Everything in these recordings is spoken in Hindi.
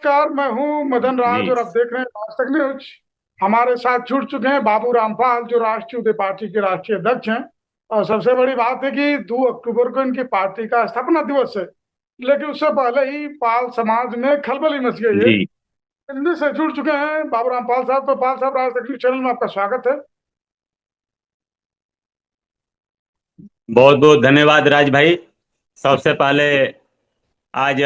नमस्कार, मैं हूँ मदन राज जी। और आप देख रहे हैं आज तक न्यूज। हमारे साथ जुड़ चुके हैं बाबू रामपाल, जो राष्ट्रीय पार्टी के राष्ट्रीय अध्यक्ष हैं। और सबसे बड़ी बात है कि 2 अक्टूबर को इनकी पार्टी का स्थापना दिवस है। लेकिन उससे पहले ही पाल समाज में खलबली मच गई है। जी। दिल्ली से जुड़ चुके हैं बाबू रामपाल साहब। तो पाल साहब, राज तक न्यूज चैनल में आपका स्वागत है। बहुत बहुत धन्यवाद राज भाई। सबसे पहले आज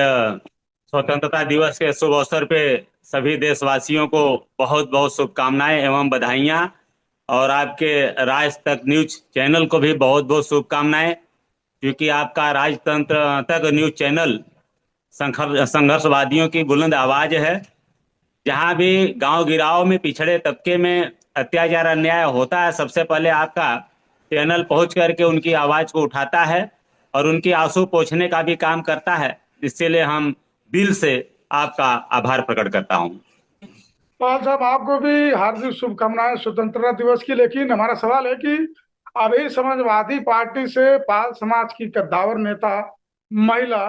स्वतंत्रता दिवस के शुभ अवसर पे सभी देशवासियों को बहुत बहुत शुभकामनाएं एवं बधाइयां। और आपके राज तक न्यूज चैनल को भी बहुत बहुत शुभकामनाएं, क्योंकि आपका राजतंत्र तक न्यूज चैनल संघर्षवादियों की बुलंद आवाज है। जहां भी गांव गिराव में पिछड़े तबके में अत्याचार अन्याय होता है, सबसे पहले आपका चैनल पहुंच करके उनकी आवाज को उठाता है और उनकी आंसू पोंछने का भी काम करता है। इसके लिए हम दिल से आपका आभार प्रकट करता हूं। पाल साहब, आपको भी हार्दिक शुभकामनाएं स्वतंत्रता दिवस की। लेकिन हमारा सवाल है कि अभी समाजवादी पार्टी से पाल समाज की कद्दावर नेता महिला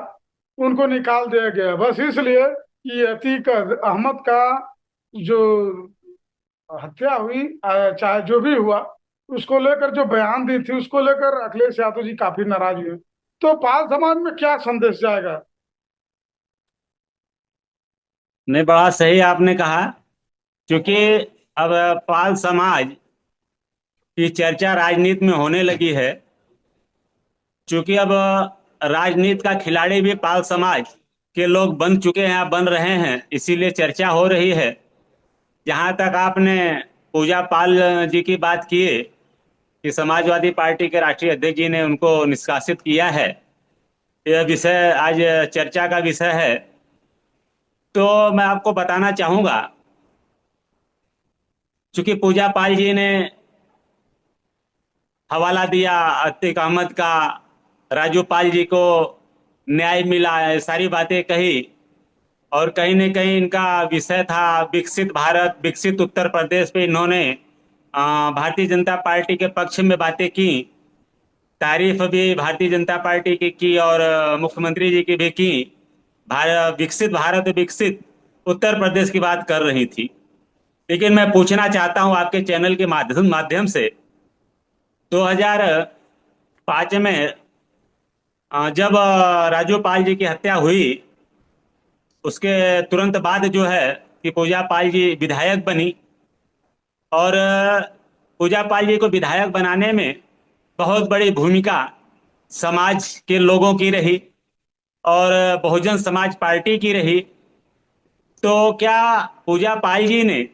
उनको निकाल दिया गया, बस इसलिए कि अतीक अहमद का जो हत्या हुई, चाहे जो भी हुआ, उसको लेकर जो बयान दी थी, उसको लेकर अखिलेश यादव जी काफी नाराज हुए। तो पाल समाज में क्या संदेश जाएगा? नहीं, बड़ा सही आपने कहा। क्योंकि अब पाल समाज की चर्चा राजनीति में होने लगी है। क्योंकि अब राजनीति का खिलाड़ी भी पाल समाज के लोग बन चुके हैं, बन रहे हैं, इसीलिए चर्चा हो रही है। जहां तक आपने पूजा पाल जी की बात की कि समाजवादी पार्टी के राष्ट्रीय अध्यक्ष जी ने उनको निष्कासित किया है, यह विषय आज चर्चा का विषय है। तो मैं आपको बताना चाहूंगा, चूंकि पूजा पाल जी ने हवाला दिया अतीक अहमद का, राजू पाल जी को न्याय मिला, ये सारी बातें कही। और कहीं न कहीं इनका विषय था विकसित भारत, विकसित उत्तर प्रदेश पे इन्होंने भारतीय जनता पार्टी के पक्ष में बातें की। तारीफ भी भारतीय जनता पार्टी की और मुख्यमंत्री जी की भी की। विकसित भारत, विकसित उत्तर प्रदेश की बात कर रही थी। लेकिन मैं पूछना चाहता हूं आपके चैनल के माध्यम माध्यम से, 2005 में जब राजू पाल जी की हत्या हुई, उसके तुरंत बाद जो है कि पूजा पाल जी विधायक बनी। और पूजा पाल जी को विधायक बनाने में बहुत बड़ी भूमिका समाज के लोगों की रही और बहुजन समाज पार्टी की रही। तो क्या पूजा पाल जी ने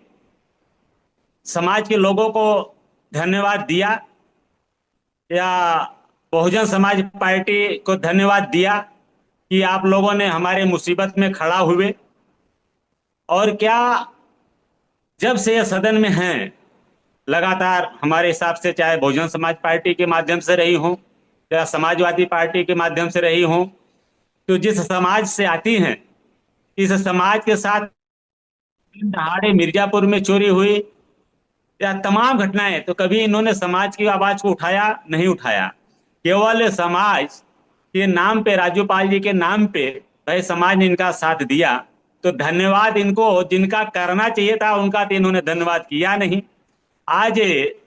समाज के लोगों को धन्यवाद दिया, या बहुजन समाज पार्टी को धन्यवाद दिया कि आप लोगों ने हमारे मुसीबत में खड़ा हुए? और क्या जब से ये सदन में हैं, लगातार हमारे हिसाब से चाहे बहुजन समाज पार्टी के माध्यम से रही हो या समाजवादी पार्टी के माध्यम से रही हो, तो जिस समाज से आती हैं, इस समाज के साथ दहाड़े मिर्जापुर में चोरी हुई या तमाम घटनाएं, तो कभी इन्होंने समाज की आवाज को उठाया नहीं उठाया। केवल समाज के नाम पे, राजूपाल जी के नाम पे भाई समाज ने इनका साथ दिया। तो धन्यवाद इनको, जिनका करना चाहिए था उनका तो इन्होंने धन्यवाद किया नहीं। आज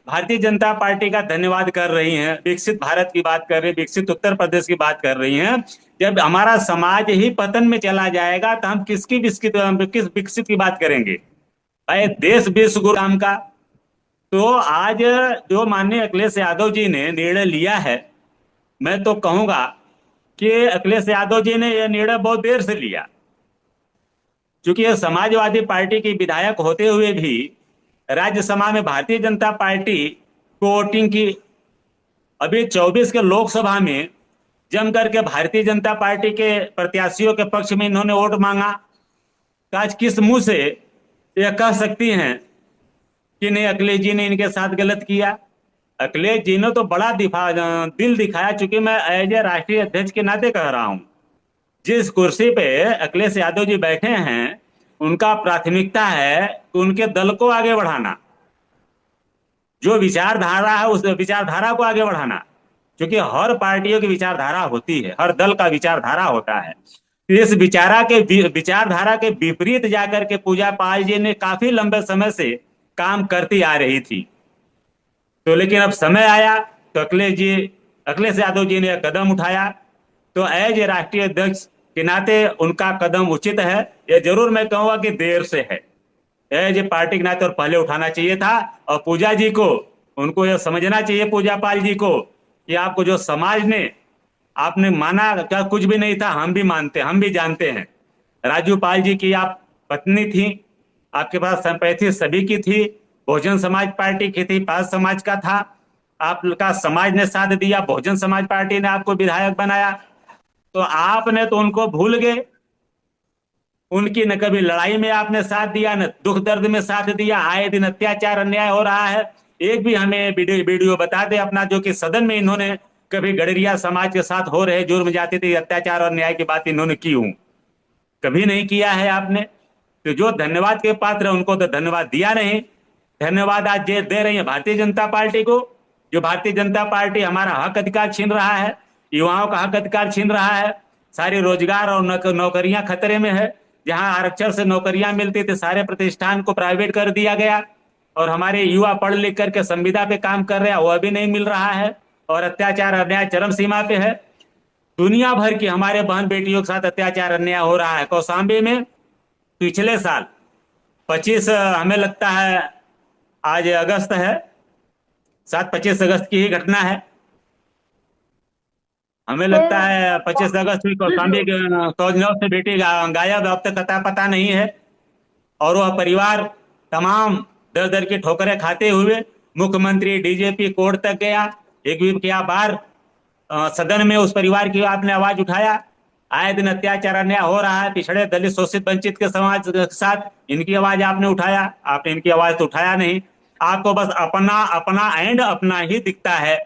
भारतीय जनता पार्टी का धन्यवाद कर रही हैं, विकसित भारत की बात कर रही है, विकसित उत्तर प्रदेश की बात कर रही हैं। जब हमारा समाज ही पतन में चला जाएगा तो हम किसकी विकसित किस विकसित की बात करेंगे? भाई देश विश्व गुरु राम का। तो आज जो माननीय अखिलेश यादव जी ने निर्णय लिया है, मैं तो कहूंगा कि अखिलेश यादव जी ने यह निर्णय बहुत देर से लिया। क्योंकि यह समाजवादी पार्टी की विधायक होते हुए भी राज्यसभा में भारतीय जनता पार्टी को वोटिंग की। अभी 24 के लोकसभा में जम करके भारतीय जनता पार्टी के प्रत्याशियों के पक्ष में इन्होंने वोट मांगा। तो आज किस मुंह से यह कह सकती हैं कि नहीं, अखिलेश जी ने इनके साथ गलत किया? अखिलेश जी ने तो बड़ा दिल दिखाया। चूंकि मैं एज ए राष्ट्रीय अध्यक्ष के नाते कह रहा हूं, जिस कुर्सी पे अखिलेश यादव जी बैठे हैं, उनका प्राथमिकता है कि उनके दल को आगे बढ़ाना, जो विचारधारा है उस विचारधारा को आगे बढ़ाना। क्योंकि हर पार्टियों की विचारधारा होती है, हर दल का विचारधारा होता है। इस विचारधारा के विपरीत जाकर के पूजा पाल जी ने काफी लंबे समय से काम करती आ रही थी। तो लेकिन अब समय आया तो अखिलेश यादव जी ने कदम उठाया। तो एज ए राष्ट्रीय अध्यक्ष के नाते उनका कदम उचित है। ये जरूर मैं कहूंगा कि देर से है। एज ए पार्टी के नाते और पहले उठाना चाहिए था। और पूजा जी को, उनको यह समझना चाहिए, पूजा पाल जी को, कि आपको जो समाज ने आपने माना क्या कुछ भी नहीं था, हम भी मानते, हम भी जानते हैं। राजू पाल जी की आप पत्नी थी, आपके पास संपत्ति सभी की थी, बहुजन समाज पार्टी की थी, पाल समाज का था, आपका समाज ने साथ दिया, बहुजन समाज पार्टी ने आपको विधायक बनाया। तो आपने तो उनको भूल गए। उनकी न कभी लड़ाई में आपने साथ दिया, न दुख दर्द में साथ दिया। आए दिन अत्याचार अन्याय हो रहा है। एक भी हमें वीडियो बता दे अपना, जो कि सदन में इन्होंने कभी गडरिया समाज के साथ हो रहे जुर्म ज्यादती अत्याचार और न्याय की बात इन्होंने की हूं। कभी नहीं किया है आपने। तो जो धन्यवाद के पात्र है उनको तो धन्यवाद दिया नहीं। धन्यवाद आज दे रही है भारतीय जनता पार्टी को, जो भारतीय जनता पार्टी हमारा हक अधिकार छीन रहा है, युवाओं का हक अधिकार छीन रहा है। सारे रोजगार और नौकरियां खतरे में है। जहां आरक्षण से नौकरियां मिलती थी, सारे प्रतिष्ठान को प्राइवेट कर दिया गया। और हमारे युवा पढ़ लिख करके संविदा पे काम कर रहे हैं, वह भी नहीं मिल रहा है। और अत्याचार अन्याय चरम सीमा पे है। दुनिया भर की हमारे बहन बेटियों के साथ अत्याचार अन्याय हो रहा है। कौशाम्बी में पिछले साल 25, हमें लगता है आज अगस्त है, 25 अगस्त की ही घटना है। हमें तो लगता है 25 अगस्त हुई ठीक है। कौशाम्बी के कौजनौर से बेटी गायब, अब तक पता नहीं है। और वह परिवार तमाम दर दर की ठोकरें खाते हुए मुख्यमंत्री, डीजीपी, कोर्ट तक गया। एक भी क्या बार सदन में उस परिवार की आपने आवाज उठाया। आए दिन अत्याचार अन्याय हो रहा है पिछड़े दलित शोषित वंचित के समाज के साथ, इनकी आवाज आपने उठाया? आपने इनकी आवाज तो उठाया नहीं। आपको बस अपना अपना एंड अपना ही दिखता है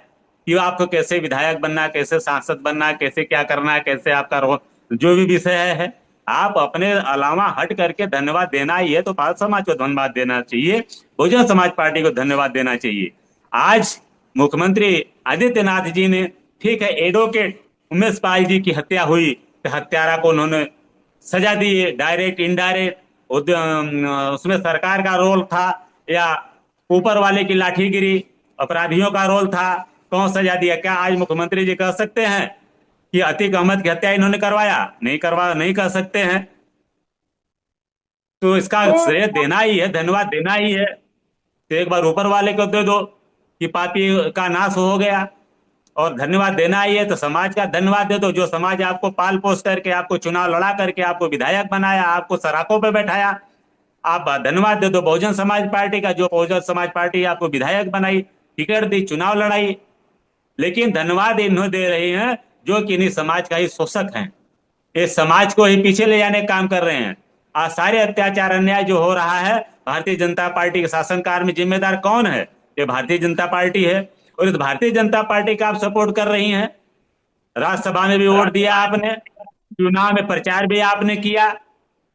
कि आपको कैसे विधायक बनना, कैसे सांसद बनना, कैसे क्या करना है, कैसे आपका जो भी विषय है। आप अपने अलावा हट करके धन्यवाद देना ही है तो भारत समाज को धन्यवाद देना चाहिए, बहुजन समाज पार्टी को धन्यवाद देना चाहिए। आज मुख्यमंत्री आदित्यनाथ जी ने, ठीक है, एडवोकेट उमेश पाल जी की हत्या हुई तो हत्यारा को उन्होंने सजा दी है, डायरेक्ट इनडायरेक्ट। उसमें सरकार का रोल था या ऊपर वाले की लाठी गिरी, अपराधियों का रोल था, कौन सजा दिया? क्या आज मुख्यमंत्री जी कह सकते हैं कि अतीक अहमद की हत्या इन्होंने करवाया? नहीं कह सकते हैं। तो इसका तो श्रेय देना ही है, धन्यवाद देना ही है। तो एक बार ऊपर वाले को दे दो कि पापी का नाश हो गया। और धन्यवाद देना ही है तो समाज का धन्यवाद दे दो, जो समाज आपको पाल पोस करके, आपको चुनाव लड़ा करके, आपको विधायक बनाया, आपको सराखों पे बैठाया। आप धन्यवाद दे दो बहुजन समाज पार्टी का, जो बहुजन समाज पार्टी आपको विधायक बनाई, टिकट दी, चुनाव लड़ाई। लेकिन धन्यवाद इन्हों दे रही हैं जो कि इन्हीं समाज का ही शोषक हैं। इस समाज को ही पीछे ले जाने का काम कर रहे हैं। आज सारे अत्याचार अन्याय जो हो रहा है, भारतीय जनता पार्टी के शासनकाल में जिम्मेदार कौन है? ये भारतीय जनता पार्टी है। और इस भारतीय जनता पार्टी का आप सपोर्ट कर रही हैं। राज्यसभा में भी वोट दिया आपने, चुनाव में प्रचार भी आपने किया।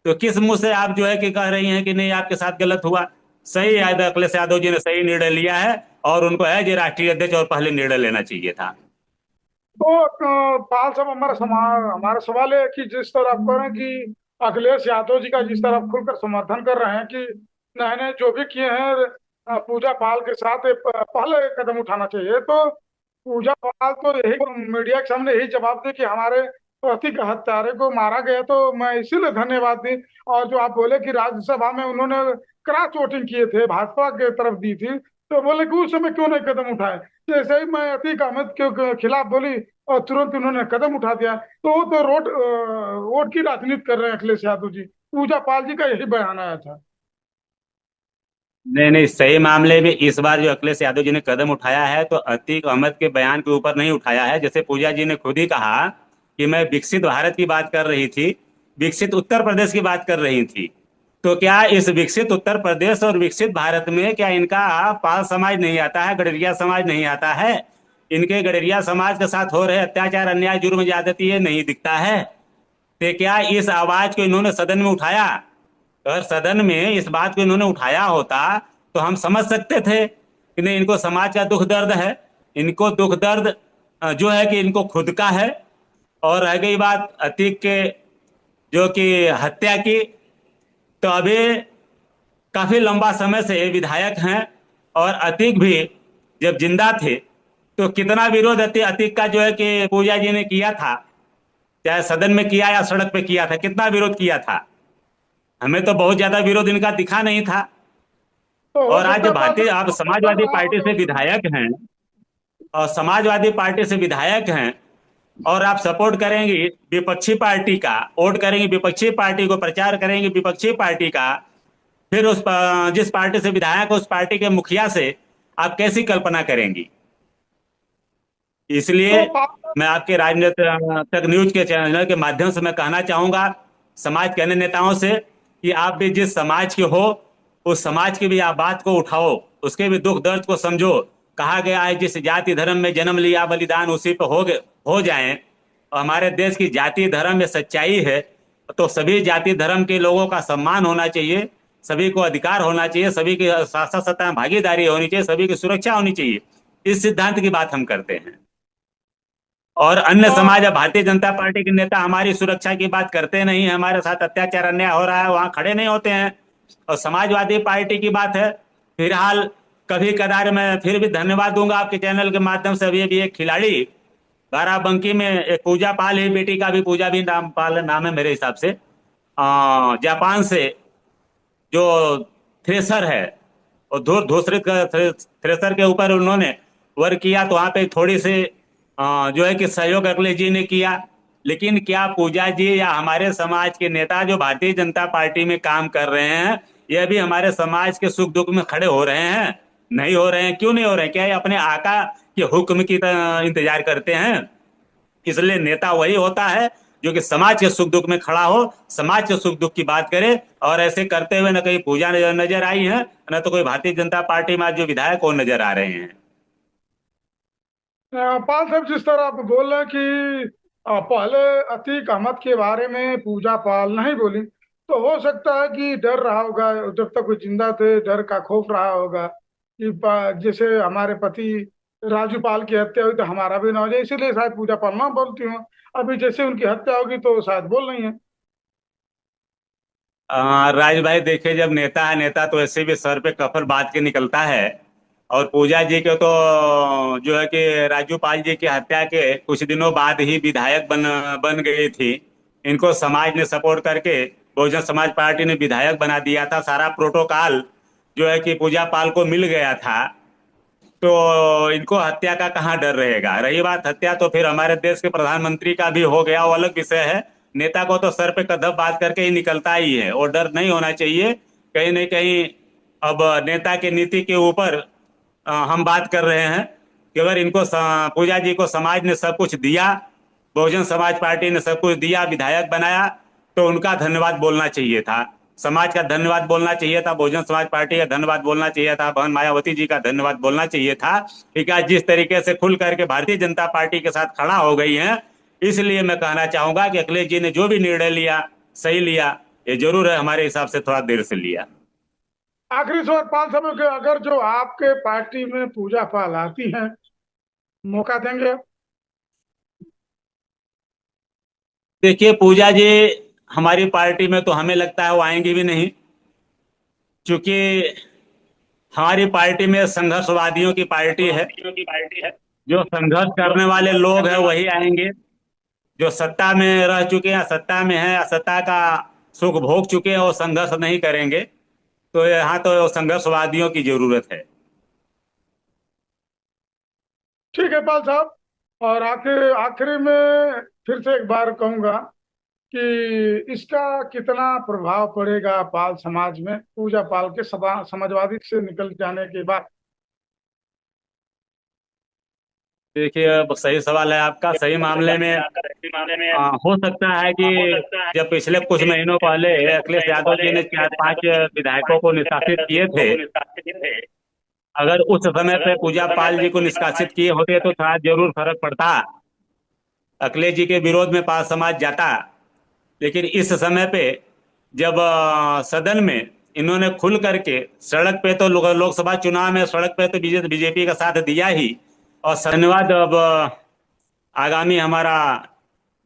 तो किस मुंह से आप जो है कि कह रही हैं कि नहीं आपके साथ गलत हुआ? सही है, अखिलेश यादव जी ने सही निर्णय लिया है और उनको है जो राष्ट्रीय अध्यक्ष और पहले निर्णय लेना चाहिए था। पाल साहब, हमारा सवाल है कि जिस तरह आप कह रहे हैं कि अखिलेश यादव जी का जिस तरह खुलकर समर्थन कर रहे हैं कि नए जो भी किए हैं पूजा पाल के साथ पहले कदम उठाना चाहिए, तो पूजा पाल तो यही मीडिया के सामने यही जवाब दे कि हमारे पति का हत्यारे को मारा गया, तो मैं इसीलिए धन्यवाद दी। और जो आप बोले कि राज्यसभा में उन्होंने क्रॉस वोटिंग किए थे, भाजपा की तरफ दी थी, तो बोले कि उस समय क्यों नहीं कदम उठाए? जैसे ही मैं अतीक अहमद के खिलाफ बोली और तुरंत उन्होंने कदम उठा दिया। तो वो तो वोट की राजनीति कर रहे हैं अखिलेश यादव जी। पूजा पाल जी का यही बयान आया था। नहीं नहीं, सही मामले में इस बार जो अखिलेश यादव जी ने कदम उठाया है तो अतीक अहमद के बयान के ऊपर नहीं उठाया है। जैसे पूजा जी ने खुद ही कहा कि मैं विकसित भारत की बात कर रही थी, विकसित उत्तर प्रदेश की बात कर रही थी। तो क्या इस विकसित उत्तर प्रदेश और विकसित भारत में क्या इनका पाल समाज नहीं आता है, गडरिया समाज नहीं आता है? इनके गडरिया समाज के साथ हो रहे अत्याचार अन्याय जुर्म ज्यादती ये नहीं दिखता है? तो क्या इस आवाज को इन्होंने सदन में उठाया? अगर सदन में इस बात को इन्होंने उठाया होता तो हम समझ सकते थे कि नहीं, इनको समाज का दुख दर्द है। इनको दुख दर्द जो है कि इनको खुद का है। और रह गई बात अतीक के जो कि हत्या की। तो अभी काफी लंबा समय से ये विधायक हैं। और अतीक भी जब जिंदा थे तो कितना विरोध अतीक का जो है कि पूजा जी ने किया था, चाहे सदन में किया या सड़क पे किया था, कितना विरोध किया था। हमें तो बहुत ज्यादा विरोध इनका दिखा नहीं था। तो हो और आज सकता है पाल भारतीय आप साहब चल समाजवादी रहा पार्टी होगा से उसमें। विधायक हैं, और समाजवादी पार्टी से विधायक हैं, और आप सपोर्ट करेंगे विपक्षी पार्टी का, वोट करेंगे विपक्षी पार्टी को, प्रचार करेंगे विपक्षी पार्टी का, फिर जिस पार्टी से विधायक हो उस पार्टी के मुखिया से आप कैसी कल्पना करेंगी। इसलिए तो पाल साहब, मैं आपके राजनीतिक न्यूज के चैनल के माध्यम से मैं कहना चाहूंगा समाज के अन्य नेताओं से कि आप भी जिस समाज के हो उस समाज की भी आप बात को उठाओ, उसके भी दुख दर्द को समझो। कहा गया है जिस जाति धर्म में जन्म लिया बलिदान उसी पे हो जाए। और हमारे देश की जाति धर्म में सच्चाई है तो सभी जाति धर्म के लोगों का सम्मान होना चाहिए, सभी को अधिकार होना चाहिए, सभी की शासन सत्ता में भागीदारी होनी चाहिए, सभी की सुरक्षा होनी चाहिए। इस सिद्धांत की बात हम करते हैं। और अन्य तो समाज, भारतीय जनता पार्टी के नेता हमारी सुरक्षा की बात करते नहीं है, हमारे साथ अत्याचार अन्याय हो रहा है वहां खड़े नहीं होते हैं। और समाजवादी पार्टी की बात है, फिलहाल कभी कदार मैं फिर भी धन्यवाद दूंगा आपके चैनल के माध्यम से। अभी भी एक खिलाड़ी बाराबंकी में एक पूजा पाल है, बेटी का भी पूजा भी नाम पाल नाम है मेरे हिसाब से, जापान से जो थ्रेसर है और धूसरित थ्रेसर के ऊपर उन्होंने वर्क किया, तो वहां पे थोड़ी सी जो है कि सहयोग अखिलेश जी ने किया। लेकिन क्या पूजा जी या हमारे समाज के नेता जो भारतीय जनता पार्टी में काम कर रहे हैं ये भी हमारे समाज के सुख दुख में खड़े हो रहे हैं? नहीं हो रहे हैं। क्यों नहीं हो रहे हैं? क्या ये अपने आका के हुक्म की इंतजार करते हैं? इसलिए नेता वही होता है जो कि समाज के सुख दुख में खड़ा हो, समाज के सुख दुख की बात करे। और ऐसे करते हुए न कहीं पूजा नजर आई है, न तो कोई भारतीय जनता पार्टी में आज जो विधायक वो नजर आ रहे हैं। पाल साहब जिस तरह आप बोल रहे हैं कि पहले अतीक अहमद के बारे में पूजा पाल नहीं बोली, तो हो सकता है कि डर रहा होगा जब तक वो जिंदा थे, डर का खौफ रहा होगा कि जैसे हमारे पति राजू पाल की हत्या हुई तो हमारा भी ना हो जाए, इसीलिए शायद पूजा पाल ना बोलती हूँ। अभी जैसे उनकी हत्या होगी तो शायद बोल रही है। राज भाई देखिए, जब नेता है नेता तो ऐसे भी सर पे कफन बांध के निकलता है। और पूजा जी के तो जो है कि राजू पाल जी की हत्या के कुछ दिनों बाद ही विधायक बन गई थी। इनको समाज ने सपोर्ट करके बहुजन समाज पार्टी ने विधायक बना दिया था। सारा प्रोटोकॉल जो है कि पूजा पाल को मिल गया था। तो इनको हत्या का कहाँ डर रहेगा? रही बात हत्या, तो फिर हमारे देश के प्रधानमंत्री का भी हो गया, वो अलग विषय है। नेता को तो सर पे कदम बात करके ही निकलता ही है, और डर नहीं होना चाहिए कहीं न कहीं। अब नेता की नीति के ऊपर हम बात कर रहे हैं कि अगर इनको पूजा जी को समाज ने सब कुछ दिया, बहुजन समाज पार्टी ने सब कुछ दिया, विधायक बनाया, तो उनका धन्यवाद बोलना चाहिए था। समाज का धन्यवाद बोलना चाहिए था, बहुजन समाज पार्टी का धन्यवाद बोलना चाहिए था, बहन मायावती जी का धन्यवाद बोलना चाहिए था। ठीक है, जिस तरीके से खुल करके भारतीय जनता पार्टी के साथ खड़ा हो गई हैं। इसलिए मैं कहना चाहूंगा कि अखिलेश जी ने जो भी निर्णय लिया सही लिया। ये जरूर है हमारे हिसाब से थोड़ा देर से लिया। आखिरी सवाल पाल साहब के, अगर जो आपके पार्टी में पूजा पाल आती हैं, मौका देंगे आप? देखिए पूजा जी हमारी पार्टी में तो हमें लगता है वो आएंगी भी नहीं, क्योंकि हमारी पार्टी में संघर्षवादियों की पार्टी है। जो संघर्ष करने वाले लोग हैं वही आएंगे। जो सत्ता में रह चुके हैं, सत्ता में है, सत्ता का सुख भोग चुके हैं, वो संघर्ष नहीं करेंगे। तो यहाँ तो संघर्षवादियों की जरूरत है। ठीक है पाल साहब। और आखिर आखिरी में फिर से एक बार कहूंगा कि इसका कितना प्रभाव पड़ेगा पाल समाज में पूजा पाल के समाजवादी से निकल जाने के बाद? देखिए अब सही सवाल है आपका। सही मामले में हो सकता है कि जब पिछले कुछ महीनों पहले अखिलेश यादव जी ने 4-5 विधायकों को निष्कासित किए थे, अगर उस समय पे पूजा पाल जी को निष्कासित किए होते तो शायद जरूर फर्क पड़ता, अखिलेश जी के विरोध में पाल समाज जाता। लेकिन इस समय पे जब सदन में इन्होंने खुल करके सड़क पे तो लोकसभा चुनाव में सड़क पे तो बीजेपी का साथ दिया ही। और धन्यवाद। अब आगामी हमारा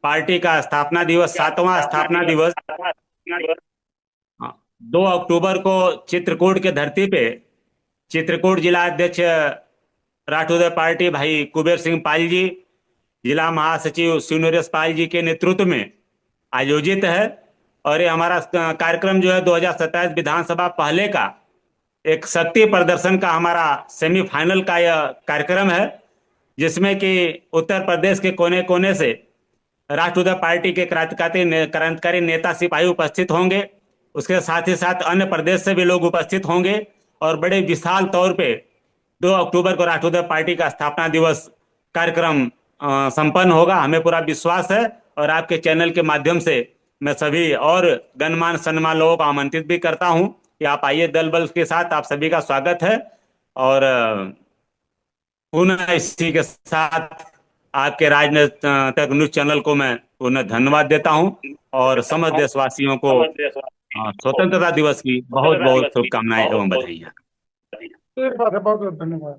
पार्टी का स्थापना दिवस, 7वां स्थापना दिवस 2 अक्टूबर को चित्रकूट के धरती पे चित्रकूट जिला अध्यक्ष राठौर पार्टी भाई कुबेर सिंह पाल जी, जिला महासचिव शिवनरेश पाल जी के नेतृत्व में आयोजित है। और ये हमारा कार्यक्रम जो है 2027 विधानसभा पहले का एक शक्ति प्रदर्शन का हमारा सेमीफाइनल का यह कार्यक्रम है, जिसमें कि उत्तर प्रदेश के कोने कोने से राष्ट्रवादी पार्टी के क्रांतिकारी नेता सिपाही उपस्थित होंगे। उसके साथ ही साथ अन्य प्रदेश से भी लोग उपस्थित होंगे और बड़े विशाल तौर पे 2 अक्टूबर को राष्ट्रवादी पार्टी का स्थापना दिवस कार्यक्रम संपन्न होगा। हमें पूरा विश्वास है और आपके चैनल के माध्यम से मैं सभी और गणमान्य सन्मान लोगों को आमंत्रित भी करता हूं कि आप आइए, दल बल के साथ आप सभी का स्वागत है। और पुनः इसी के साथ आपके राजनीतिक न्यूज चैनल को मैं पुनः धन्यवाद देता हूं और समस्त देशवासियों को स्वतंत्रता दिवस की बहुत बहुत शुभकामनाएं एवं बधाइयां। ठीक बात है, बहुत बहुत धन्यवाद।